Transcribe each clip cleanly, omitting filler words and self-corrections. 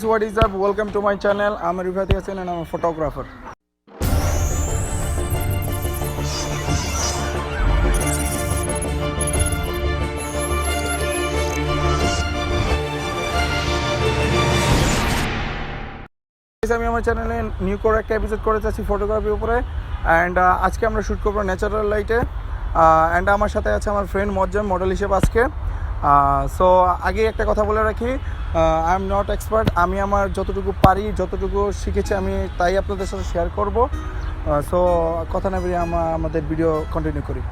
What is up? Welcome to my channel. I'm Rifat Yasin and I'm a photographer. আমি আমার চ্যানেলে new করে একটা এপিসোড করে যাচ্ছি ফটোগ্রাফির উপরে অ্যান্ড আজকে আমরা শ্যুট করবো ন্যাচারাল লাইটে অ্যান্ড আমার সাথে আছে আমার ফ্রেন্ড মজ্জাম মডেল হিসেবে আজকে। সো আগে একটা কথা বলে রাখি, আই এম নট এক্সপার্ট। আমি আমার যতটুকু পারি, যতটুকু শিখেছি আমি তাই আপনাদের সাথে শেয়ার করব। সো কথা না বেরিয়ে আমাদের ভিডিও কন্টিনিউ করি।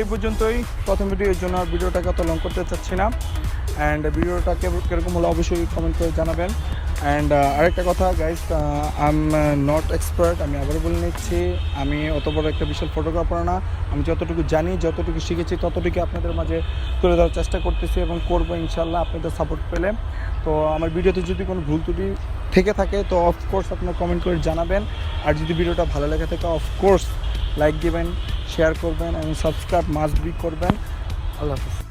এই পর্যন্তই প্রথম ভিডিওর জন্য ভিডিওটাকে অত লং করতে চাচ্ছি না অ্যান্ড ভিডিওটা কীরকম হলো অবশ্যই কমেন্ট করে জানাবেন। অ্যান্ড আরেকটা কথা guys, I am not expert. আমি আবারও বলে নিচ্ছি, আমি অত বড় একটা বিশাল ফটোগ্রাফার না। আমি যতটুকু জানি, যতটুকু শিখেছি ততটুকু আপনাদের মাঝে তুলে দেওয়ার চেষ্টা করতেছি এবং করবো ইনশাল্লাহ আপনাদের সাপোর্ট পেলে। তো আমার ভিডিওতে যদি কোনো ভুল ত্রুটি থেকে থাকে তো অফকোর্স আপনারা কমেন্ট করে জানাবেন। আর যদি ভিডিওটা ভালো লেগে থাকে অফকোর্স লাইক দিবেন, শেয়ার করবেন এবং সাবস্ক্রাইব মাস্ট বি করবেন। আল্লাহ হাফিজ।